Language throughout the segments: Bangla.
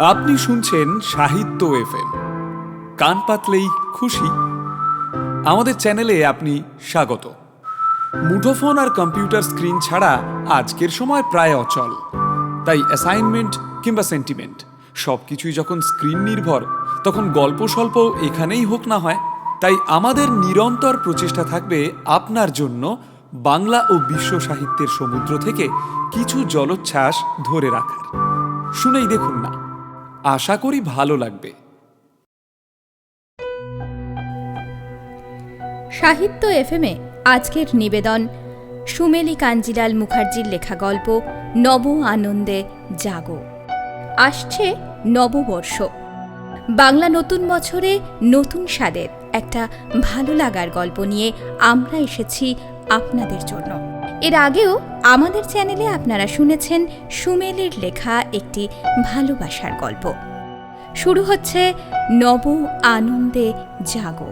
আপনি শুনছেন সাহিত্য এফএম, কান পাতলেই খুশি। আমাদের চ্যানেলে আপনি স্বাগত। মুঠোফোন আর কম্পিউটার স্ক্রিন ছাড়া আজকের সময় প্রায় অচল। তাই অ্যাসাইনমেন্ট কিংবা সেন্টিমেন্ট সবকিছুই যখন স্ক্রিন নির্ভর, তখন গল্প স্বল্প এখানেই হোক না হয়। তাই আমাদের নিরন্তর প্রচেষ্টা থাকবে আপনার জন্য বাংলা ও বিশ্ব সাহিত্যের সমুদ্র থেকে কিছু জলোচ্ছ্বাস ধরে রাখার। শুনেই দেখুন না, আশা করি ভালো লাগবে। সাহিত্য এফএমে আজকের নিবেদন সুমেলি কাঞ্জিলাল মুখার্জির লেখা গল্প নব আনন্দে জাগো। আসছে নববর্ষ, বাংলা নতুন বছরে নতুন স্বাদের একটা ভালো লাগার গল্প নিয়ে আমরা এসেছি আপনাদের জন্য। এর আগেও আমাদের চ্যানেলে আপনারা শুনেছেন সুমেলির লেখা একটি ভালোবাসার গল্প। শুরু হচ্ছে নব আনন্দে জাগো।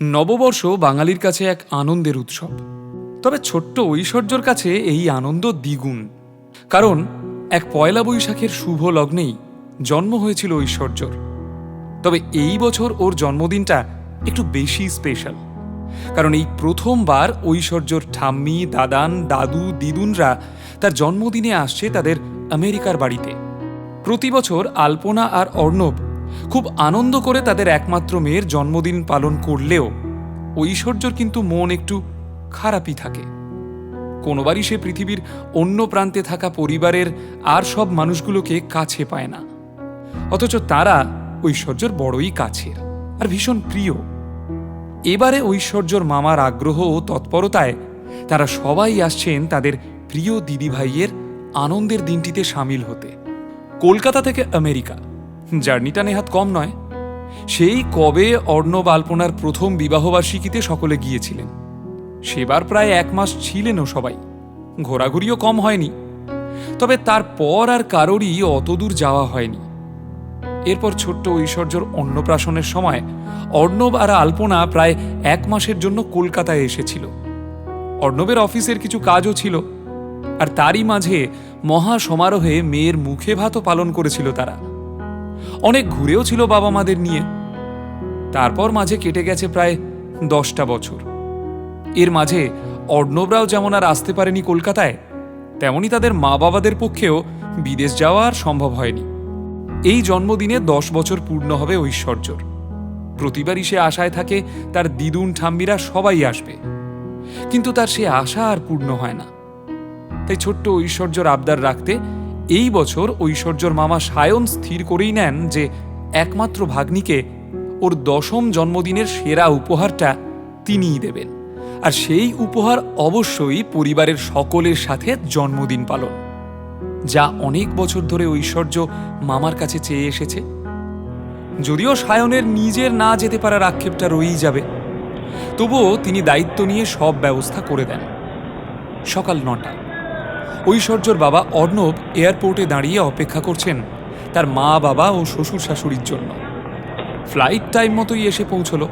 নববর্ষ বাঙালির কাছে এক আনন্দের উৎসব। তবে ছোট্ট ঐশ্বর্যর কাছে এই আনন্দ দ্বিগুণ। কারণ এক পয়লা বৈশাখের শুভ লগ্নেই জন্ম হয়েছিল ঐশ্বর্যর। তবে এই বছর ওর জন্মদিনটা একটু বেশি স্পেশাল, কারণ এই প্রথমবার ঐশ্বর্যর ঠাম্মি, দাদান, দাদু, দিদুনরা তার জন্মদিনে আসছে তাদের আমেরিকার বাড়িতে। প্রতি বছর আলপনা আর অর্ণব খুব আনন্দ করে তাদের একমাত্র মেয়ের জন্মদিন পালন করলেও ঐশ্বর্যর কিন্তু মন একটু খারাপই থাকে। কোনোবারই সে পৃথিবীর অন্য প্রান্তে থাকা পরিবারের আর সব মানুষগুলোকে কাছে পায় না, অথচ তারা ঐশ্বর্যর বড়ই কাছের আর ভীষণ প্রিয়। এবারে ঐশ্বর্যর মামার আগ্রহ ও তৎপরতায় তারা সবাই আসছেন তাদের প্রিয় দিদিভাইয়ের আনন্দের দিনটিতে সামিল হতে। কলকাতা থেকে আমেরিকা, জার্নিটা নেহাত কম নয়। সেই কবে অর্ণব আলপনার প্রথম বিবাহবার্ষিকীতে সকলে গিয়েছিলেন। সেবার প্রায় 1 মাস ছিলেনও সবাই, ঘোরাঘুরিও কম হয়নি। তবে তারপর আর কারোরই অতদূর যাওয়া হয়নি। এরপর ছোট্ট ঐশ্বর্যর অন্নপ্রাশনের সময় অর্ণব আর আলপনা প্রায় 1 মাসের জন্য কলকাতায় এসেছিল। অর্ণবের অফিসের কিছু কাজও ছিল, আর তারই মাঝে মহা সমারোহে মেয়ের মুখে ভাতও পালন করেছিল তারা। অনেক ঘুরেও ছিল বাবা মাদের নিয়ে। তারপর মাঝে কেটে গেছে প্রায় 10টা বছর। এর মাঝে অর্ণবরাও যেমন আর আসতে পারেনি কলকাতায়, তেমনি তাদের মা বাবাদের পক্ষেও বিদেশ যাওয়া আর সম্ভব হয়নি। এই জন্মদিনে 10 বছর পূর্ণ হবে ঐশ্বর্যর। প্রতিবারই সে আশায় থাকে তার দিদুন ঠাম্মিরা সবাই আসবে, কিন্তু তার সে আশা আর পূর্ণ হয় না। তাই ছোট্ট ঐশ্বর্যর আবদার রাখতে এই বছর ঐশ্বর্যর মামা সায়ন স্থির করেই নেন যে একমাত্র ভাগ্নিকে ওর 10ম জন্মদিনের সেরা উপহারটা তিনিই দেবেন। আর সেই উপহার অবশ্যই পরিবারের সকলের সাথে জন্মদিন পালন, যা অনেক বছর ধরে ঐশ্বর্য মামার কাছে চেয়ে এসেছে। যদিও সায়নের নিজের না যেতে পারার আক্ষেপটা রয়েই যাবে, তবুও তিনি দায়িত্ব নিয়ে সব ব্যবস্থা করে দেন। সকাল 9টা, ঐশ্বর্যর বাবা অর্ণব এয়ারপোর্টে দাঁড়িয়ে অপেক্ষা করছেন তার মা, বাবা ও শ্বশুর শাশুড়ির জন্য। ফ্লাইট টাইম মতোই এসে পৌঁছল।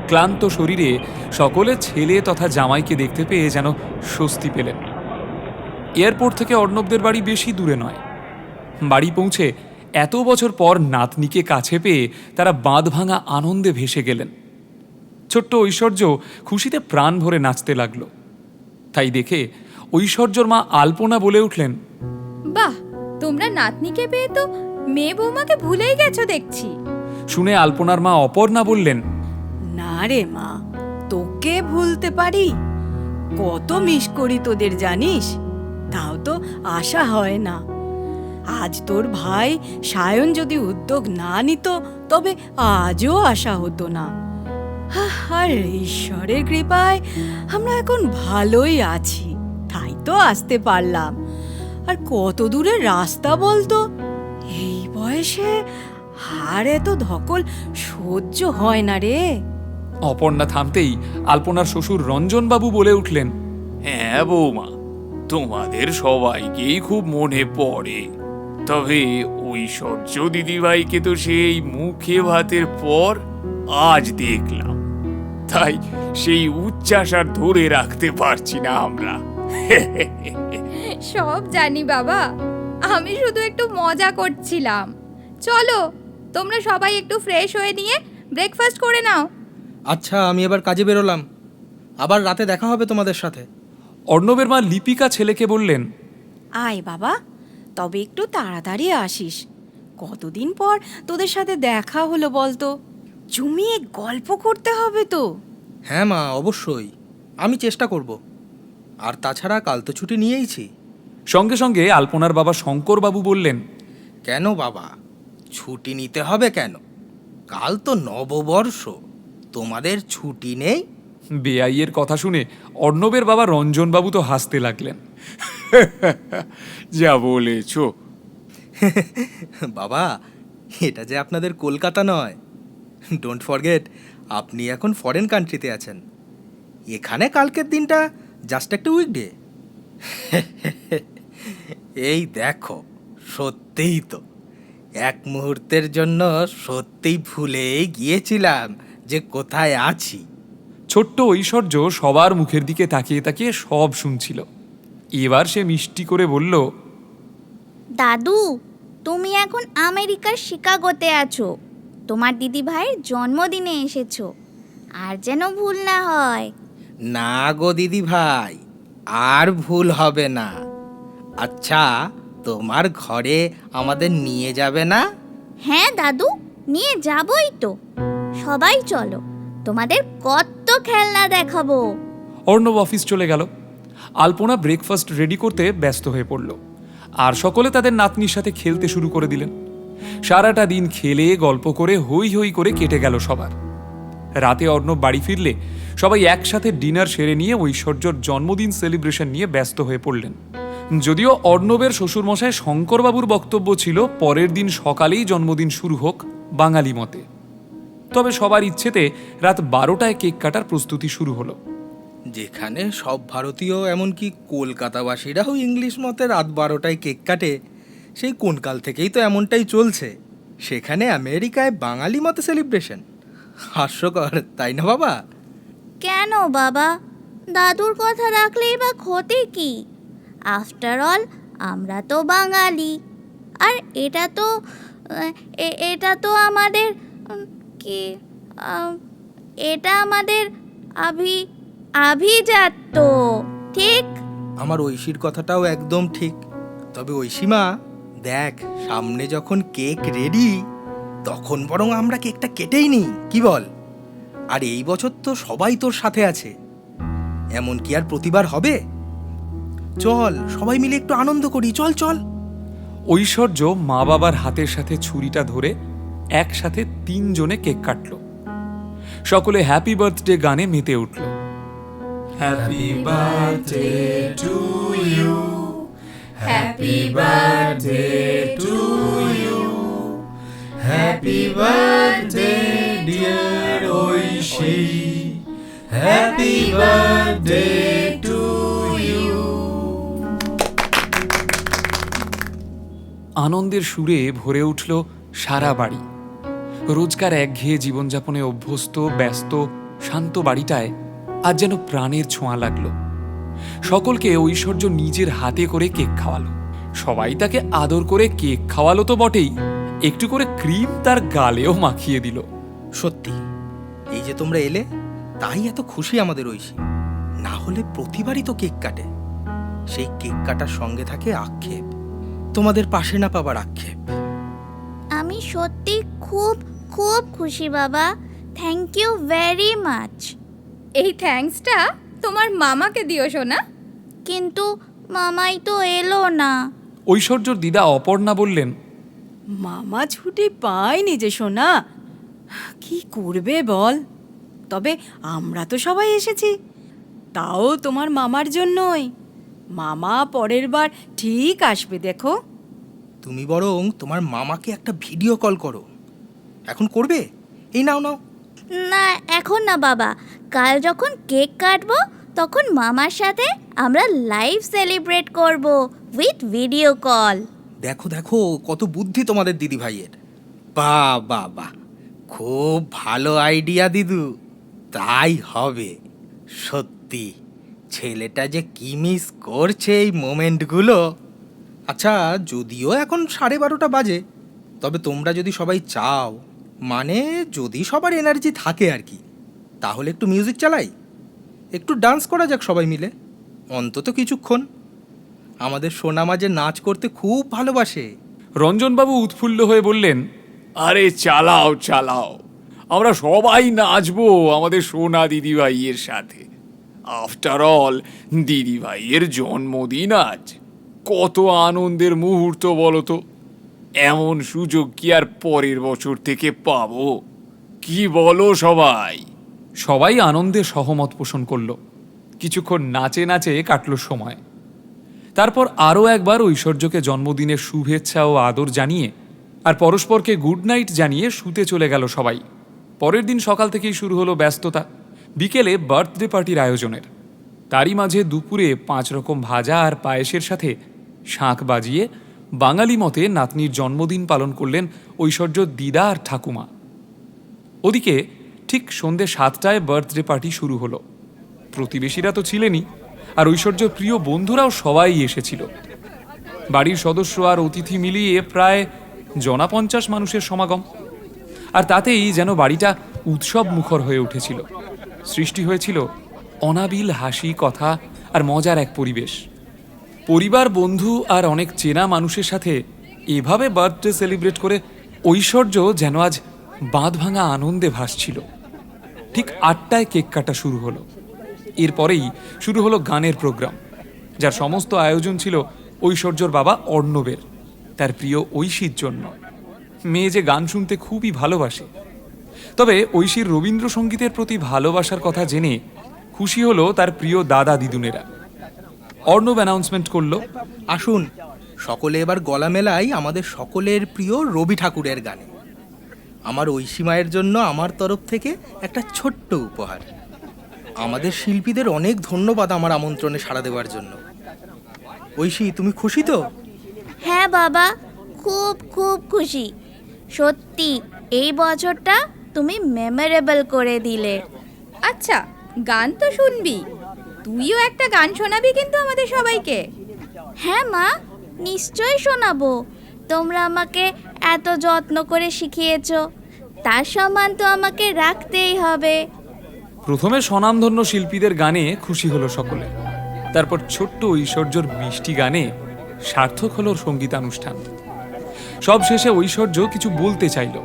ক্লান্ত শরীরে সকলে ছেলে তথা জামাইকে দেখতে পেয়ে যেন স্বস্তি পেলেন। এয়ারপোর্ট থেকে অর্ণবদের বাড়ি বেশি দূরে নয়। বাড়ি পৌঁছে এত বছর পর নাতনিকে কাছে পেয়ে তারা বাঁধ ভাঙা আনন্দে ভেসে গেলেন। ছোট্ট ঐশ্বর্য খুশিতে প্রাণ ভরে নাচতে লাগলো। তাই দেখে ঐশ্বর্যর মা আলপনা বলে উঠলেন, বাহ, তোমরা নাতনিকে পেয়ে তো মেয়ে বৌমাকে ভুলেই গেছো দেখছি। শুনে আলপনার মা অপর্ণা বললেন, না রে মা, তোকে ভুলতে পারি? কত মিস করি তোদের জানিস, তাও তো আশা হয় না। আজ তোর ভাই সায়ন যদি উদ্যোগ না নিত, তবে আজও আশা হতো না। আর ঈশ্বরের কৃপায় আমরা এখন ভালোই আছি, তাই তো আসতে পারলাম। আর কত দূরের রাস্তা বলতো, এই বয়সে আর এত ধকল সহ্য হয় না রে। অপর্ণা থামতেই আলপনার শ্বশুর রঞ্জনবাবু বলে উঠলেন, হ্যাঁ বৌমা, তোমাদের সবাইকেই খুব মনে পড়ে। তবে ঐশ্বর্য দিদিভাইকে তো সেই মুখে ভাতের পর আজ দেখলাম, তাই সেই উচ্ছ্বাস আর ধরে রাখতে পারছি না আমরা। সব জানি বাবা, আমি শুধু একটু মজা করছিলাম। চলো, তোমরা সবাই একটু ফ্রেশ হয়ে নিয়ে ব্রেকফাস্ট করে নাও। আচ্ছা, আমি এবার কাজে বেরোলাম, আবার রাতে দেখা হবে তোমাদের সাথে। অর্ণবের মা লিপিকা ছেলেকে বললেন, আয় বাবা, তবে একটু তাড়াতাড়ি আসিস। কতদিন পর তোদের সাথে দেখা হলো বলতো, জমিয়ে গল্প করতে হবে তো। হ্যাঁ মা, অবশ্যই, আমি চেষ্টা করব। আর তাছাড়া কাল তো ছুটি নিয়েইছি। সঙ্গে সঙ্গে আলপনার বাবা শঙ্করবাবু বললেন, কেন বাবা, ছুটি নিতে হবে কেন? কাল তো নববর্ষ, তোমাদের ছুটি নেই? বেআইয়ের কথা শুনে অর্ণবের বাবা রঞ্জনবাবু তো হাসতে লাগলেন। যা বলেছ। বাবা, এটা যে আপনাদের কলকাতা নয়। ডোন্ট ফরগেট, আপনি এখন ফরেন কান্ট্রিতে আছেন। এখানে কালকের দিনটা জাস্ট একটা উইকডে। এই দেখো, সত্যিই তো এক মুহূর্তের জন্য সত্যিই ভুলেই গিয়েছিলাম যে কোথায় আছি। ছোট্ট ঐশ্বর্য সবার মুখের দিকে তাকিয়ে তাকিয়ে সব শুনছিল। এবার সে মিষ্টি করে বলল, দাদু, তুমি এখন আমেরিকার শিকাগোতে আছো, তোমার দিদি ভাইয়ের জন্মদিনে এসেছো, আর যেন ভুল না হয়। না গো দিদি ভাই, আর ভুল হবে না। আচ্ছা, তোমার ঘরে আমাদের নিয়ে যাবে না? হ্যাঁ দাদু, নিয়ে যাবই তো। সবাই চলো, তোমাদের কত খেলনা দেখাবো। অর্ণব অফিস চলে গেল। আলপনা ব্রেকফাস্ট রেডি করতে ব্যস্ত হয়ে পড়ল, আর সকলে তাদের নাতনির সাথে খেলতে শুরু করে দিলেন। সারাটা দিন খেলে গল্প করে হই হই করে কেটে গেল সবার। রাতে অর্ণব বাড়ি ফিরলে সবাই একসাথে ডিনার সেরে নিয়ে ঐশ্বর্যর জন্মদিন সেলিব্রেশন নিয়ে ব্যস্ত হয়ে পড়লেন। যদিও অর্ণবের শ্বশুরমশাই শঙ্করবাবুর বক্তব্য ছিল পরের দিন সকালেই জন্মদিন শুরু হোক বাঙালি মতে, তবে সবার ইচ্ছেতে রাত 12টায় কেক কাটার প্রস্তুতি শুরু হলো। যেখানে সব ভারতীয়, এমনকি কলকাতাবাসীরাও ইংলিশ মতে রাত 12টায় কেক কাটে, সেই কোন কাল থেকেই তো এমনটাই চলছে। সেখানে আমেরিকায় বাঙালি মতে সেলিব্রেশন, হাস্যকর তাই না বাবা? কেন বাবা, দাদুর কথা রাখলেই বা ক্ষতি কি? আফটার অল আমরা তো বাঙালি, আর এটা তো আমাদের কি এটা আমাদের আভিজাত্য, ঠিক? আমার ঐশীর কথাটাও একদম ঠিক। তবে ঐশীমা, দেখ, সামনে যখন কেক রেডি, তখন বরং আমরা কেকটা কেটেই নিই, কি বল? আর এই বছর তো সবাই তোর সাথে আছে, এমন কি আর প্রতিবার হবে? চল সবাই মিলে একটু আনন্দ করি, চল চল। ঐশ্বর্য মা বাবার হাতের সাথে ছুরিটা ধরে একসাথে 3 জনে কেক কাটল। সকলে হ্যাপি বার্থডে গানে মেতে উঠল। Happy birthday to you, happy birthday to you, happy birthday dear Oishi, happy birthday to you. আনন্দের সুরে ভরে উঠল সারা বাড়ি। রোজকার একঘেয়ে জীবনযাপনে অভ্যস্ত ব্যস্ত শান্ত বাড়িটায় আজ যেন প্রাণের ছোঁয়া লাগলো। সকলকে ঐশ্বর্য নিজের হাতে করে কেক খাওয়ালো। সবাই তাকে আদর করে কেক খাওয়ালো তো বটেই, একটু করে ক্রিম তার গালেও মাখিয়ে দিল। সত্যি, এই যে তোমরা এলে, তাই এত খুশি আমাদের ঐশী। না হলে প্রতিবারই তো কেক কাটে, সেই কেক কাটার সঙ্গে থাকে আক্ষেপ, তোমাদের পাশে না পাবার আক্ষেপ। আমি সত্যি খুব খুব খুশি বাবা, থ্যাংক ইউ ভেরি মাচ। এই থ্যাঙ্কসটা তোমার মামাকে দিও শোনা। কিন্তু মামাই তো এলো না। ঐশ্বর্যর দিদা অপর্ণা বললেন, মামা ছুটি পায়নি যে সোনা, কি করবে বল? তবে আমরা তো সবাই এসেছি, তাও তোমার মামার জন্যই। মামা পরের বার ঠিক আসবে, দেখো। তুমি বরং তোমার মামাকে একটা ভিডিও কল করো। এখন করবে? এই নাও নাও। না, এখন না বাবা, কাল যখন কেক কাটবো তখন মামার সাথে আমরা লাইভ সেলিব্রেট করব উইথ ভিডিও কল। দেখো দেখো, কত বুদ্ধি তোমাদের দিদি ভাইয়ের। বাহ বাহ বাহ, খুব ভালো আইডিয়া দিদু, তাই হবে। সত্যি ছেলেটা যে কি মিস করছে এই মোমেন্টগুলো। আচ্ছা, যদিও এখন 12:30 বাজে, তবে তোমরা যদি সবাই চাও, মানে যদি সবার এনার্জি থাকে আর কি, তাহলে একটু মিউজিক চালাই, একটু ডান্স করা যাক সবাই মিলে, অন্তত কিছুক্ষণ। আমাদের সোনামা যে নাচ করতে খুব ভালোবাসে। রঞ্জনবাবু উৎফুল্ল হয়ে বললেন, আরে চালাও চালাও, আমরা সবাই নাচবো আমাদের সোনা দিদিভাইয়ের সাথে। আফটার অল দিদিভাইয়ের জন্মদিন আজ, কত আনন্দের মুহূর্ত বলো তো। এমন সুযোগ কি আর পরের বছর থেকে পাবো? কি বলো সবাই? সবাই আনন্দে সহমত পোষণ করল। কিছুক্ষণ নাচে নাচে কাটল সময়। তারপর আরও একবার ঐশ্বর্যকে জন্মদিনের শুভেচ্ছা ও আদর জানিয়ে আর পরস্পরকে গুড নাইট জানিয়ে শুতে চলে গেল সবাই। পরের দিন সকাল থেকেই শুরু হলো ব্যস্ততা, বিকেলে বার্থডে পার্টির আয়োজনের। তারই মাঝে দুপুরে 5 রকম ভাজা আর পায়েসের সাথে শাঁখ বাজিয়ে বাঙালি মতে নাতনির জন্মদিন পালন করলেন ঐশ্বর্যর দিদা আর ঠাকুমা। ওদিকে ঠিক সন্ধ্যে 7টায় বার্থডে পার্টি শুরু হলো। প্রতিবেশীরা তো ছিলেনই, আর ঐশ্বর্যর প্রিয় বন্ধুরাও সবাই এসেছিল। বাড়ির সদস্য আর অতিথি মিলিয়ে প্রায় 50 মানুষের সমাগম। আর তাতেই যেন বাড়িটা উৎসব মুখর হয়ে উঠেছিল। সৃষ্টি হয়েছিল অনাবিল হাসি, কথা আর মজার এক পরিবেশ। পরিবার, বন্ধু আর অনেক চেনা মানুষের সাথে এভাবে বার্থডে সেলিব্রেট করে ঐশ্বর্য যেন আজ বাঁধ ভাঙা আনন্দে ভাসছিল। ঠিক 8টায় কেক কাটা শুরু হলো। এরপরেই শুরু হলো গানের প্রোগ্রাম, যার সমস্ত আয়োজন ছিল ঐশ্বর্যর বাবা অর্ণবের, তার প্রিয় ঐশীর জন্য। মেয়ে যে গান শুনতে খুবই ভালোবাসে। তবে ঐশীর রবীন্দ্রসঙ্গীতের প্রতি ভালোবাসার কথা জেনে খুশি হলো তার প্রিয় দাদা দিদুনেরা। অর্ণব অ্যানাউন্সমেন্ট করলো, আসুন সকলে এবার গলা মেলাই আমাদের সকলের প্রিয় রবি ঠাকুরের গানে। আমার ঐশী মায়ের জন্য আমার তরফ থেকে একটা ছোট্ট উপহার। আমাদের শিল্পীদের অনেক ধন্যবাদ আমার আমন্ত্রণে সাড়া দেওয়ার জন্য। ঐশী, তুমি খুশি তো? হ্যাঁ বাবা, খুব খুব খুশি। সত্যি এই বছরটা তুমি মেমোরেবল করে দিলে। আচ্ছা, গান তো শুনবি, তুইও একটা গান শোনাবি কিন্তু আমাদের সবাইকে। হ্যাঁ মা, নিশ্চয়ই শোনাবো। তোমরা আমাকে এত যত্ন করে শিখিয়েছো, তার সম্মান তো আমাকে রাখতেই হবে। প্রথমে স্বনামধন্য শিল্পীদের গানে খুশি হলো সকলে। তারপর ছোট্ট ঐশ্বর্যর মিষ্টি গানে সার্থক হলো সঙ্গীতানুষ্ঠান। সব শেষে ঐশ্বর্য কিছু বলতে চাইল।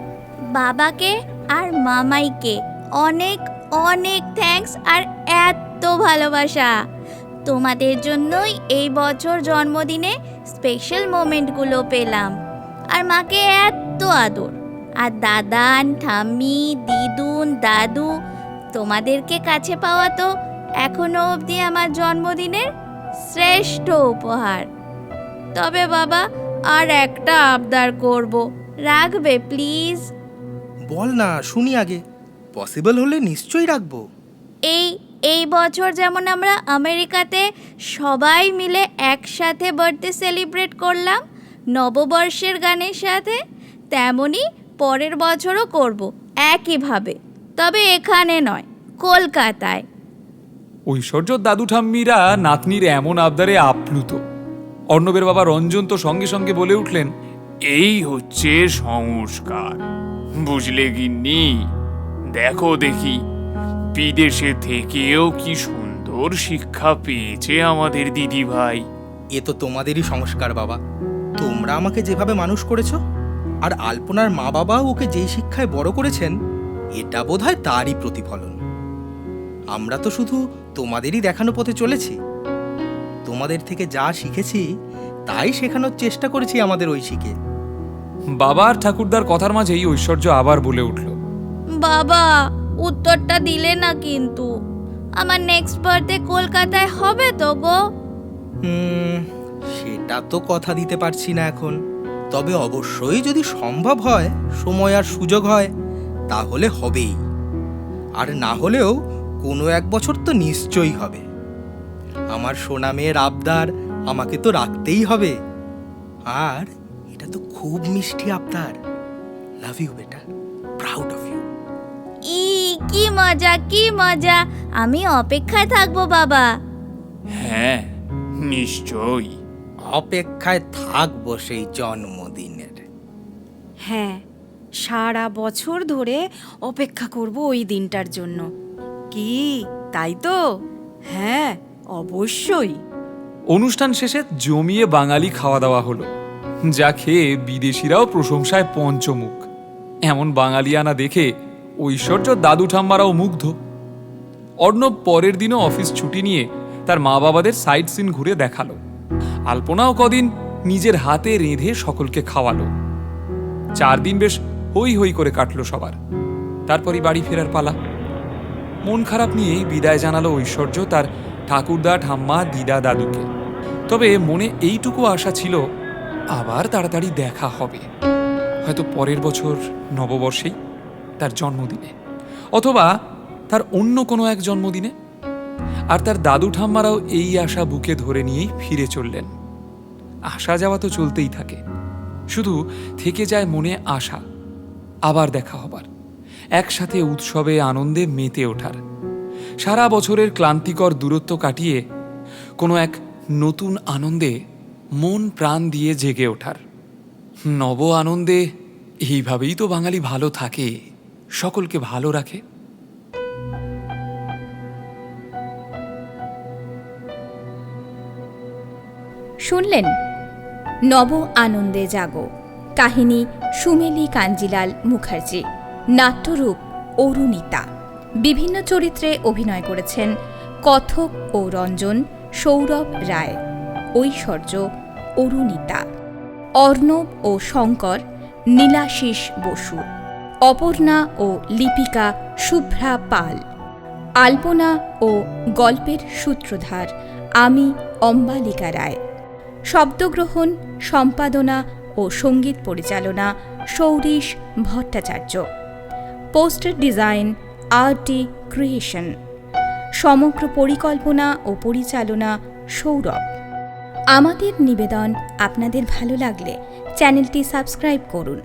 বাবাকে আর মামাইকে অনেক অনেক থ্যাঙ্কস আর এত ভালোবাসা। তোমাদের জন্যই এই বছর জন্মদিনে স্পেশাল মোমেন্টগুলো পেলাম। আর মাকে এত আদর। আর দাদান, ঠাম্মি, দিদুন, দাদু, তোমাদেরকে কাছে পাওয়া তো এখনো অবধি আমার জন্মদিনের শ্রেষ্ঠ উপহার। তবে বাবা, আর একটা আবদার করব, রাখবে প্লিজ? বল না, শুনি আগে। পসিবল হলে নিশ্চয়ই রাখবো। এই বছর যেমন আমরা আমেরিকাতে সবাই মিলে একসাথে বার্থডে সেলিব্রেট করলাম নববর্ষের গানের সাথে, তেমনি পরের বছরও করব একইভাবে। তবে এখানে নয়, কলকাতায়। ঐশ্বর্যর দাদু ঠাম্মিরা নাতনির এমন আবদারে আপ্লুত। অর্ণবের বাবা রঞ্জন তো সঙ্গে সঙ্গে বলে উঠলেন, এই হচ্ছে সংস্কার, বুঝলে গিন্নি? দেখো দেখি, বিদেশে থেকেও কি সুন্দর শিক্ষা পেয়েছে আমাদের দিদি ভাই। এ তো তোমাদেরই সংস্কার বাবা। তোমরা আমাকে যেভাবে মানুষ করেছো, আর আলপনার মা বাবাও ওকে যেই শিক্ষায় বড় করেছেন, এটা বোধহয় তারই প্রতিফলন। আমরা তো শুধু তোমাদেরই দেখানো পথে চলেছি। তোমাদের থেকে যা শিখেছি তাই শেখানোর চেষ্টা করেছি আমাদের ঐশীকে। বাবা আর ঠাকুরদার কথার মাঝেই ঐশ্বর্য আবার বলে উঠল, বাবা, উত্তরটা দিলে না কিন্তু। আমার নেক্সট বার্থডে কলকাতায় হবে তো গো? সেটা তো কথা দিতে পারছি না এখন। তবে অবশ্যই যদি সম্ভব হয়, সময় আর সুযোগ হয়, তাহলে হবেই। আর না হলেও কোনো এক বছর তো নিশ্চয়ই হবে। আমার সোনা মেয়ের আবদার আমাকে তো রাখতেই হবে। আর এটা তো খুব মিষ্টি আবদার। লাভ ইউ বেটা। Proud of you. কি মজা, কি মজা! আমি অপেক্ষায় থাকবো বাবা। হ্যাঁ, নিশ্চয়ই। অপেক্ষায় থাকবো সেই জন্মদিনের। হ্যাঁ, সারা বছর ধরে অপেক্ষা করব ওই দিনটার জন্য। কি তাই তো? হ্যাঁ, অবশ্যই। অনুষ্ঠান শেষে জমিয়ে বাঙালি খাওয়া দাওয়া হলো, যা খেয়ে বিদেশিরাও প্রশংসায় পঞ্চমুখ। এমন বাঙালিয়ানা দেখে ঐশ্বর্য দাদু ঠাম্মারাও মুগ্ধ। অর্ণব পরের দিনও অফিস ছুটি নিয়ে তার মা বাবাদের সাইট সিন ঘুরে দেখালো। আলপনাও কদিন নিজের হাতে রেঁধে সকলকে খাওয়ালো। 4 দিন বেশ হই হই করে কাটলো সবার। তারপরই বাড়ি ফেরার পালা। মন খারাপ নিয়ে বিদায় জানালো ঐশ্বর্য তার ঠাকুরদা, ঠাম্মা, দিদা, দাদুকে। তবে মনে এইটুকু আশা ছিল, আবার তাড়াতাড়ি দেখা হবে, হয়তো পরের বছর নববর্ষেই, তার জন্মদিনে, অথবা তার অন্য কোনো এক জন্মদিনে। আর তার দাদু ঠাম্মারাও এই আশা বুকে ধরে নিয়েই ফিরে চললেন। আসা যাওয়া তো চলতেই থাকে, শুধু থেকে যায় মনে আশা আবার দেখা হবার, একসাথে উৎসবে আনন্দে মেতে ওঠার, সারা বছরের ক্লান্তিকর দূরত্ব কাটিয়ে কোনো এক নতুন আনন্দে মন প্রাণ দিয়ে জেগে ওঠার। নব আনন্দে এইভাবেই তো বাঙালি ভালো থাকে, সকলকে ভালো রাখে। শুনলেন নব আনন্দে জাগো, কাহিনী সুমেলি কাঞ্জিলাল মুখার্জি, নাট্যরূপ অরুণিতা। বিভিন্ন চরিত্রে অভিনয় করেছেন কথক ও রঞ্জন, সৌরভ রায়, ঐশ্বর্য, অরুণিতা, অর্ণব ও শঙ্কর, নীলাশিস বসু, অপর্ণা ও লিপিকা শুভ্রা পাল, আলপনা ও গল্পের সূত্রধার আমি অম্বালিকা রায়। শব্দগ্রহণ, সম্পাদনা ও সঙ্গীত পরিচালনা Sourish Bhattacharya. Poster design RT creation. সমগ্র পরিকল্পনা ও পরিচালনা সৌরভ। আমাদের নিবেদন আপনাদের ভালো লাগলে চ্যানেলটি সাবস্ক্রাইব করুন,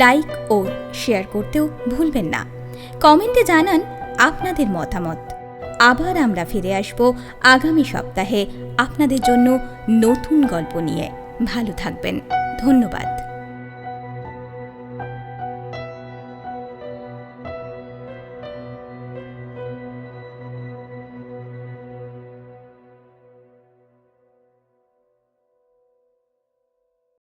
লাইক ও শেয়ার করতেও ভুলবেন না। কমেন্টে জানান আপনাদের মতামত। আবার আমরা ফিরে আসব আগামী সপ্তাহে আপনাদের জন্য নতুন গল্প নিয়ে। ভালো থাকবেন, ধন্যবাদ।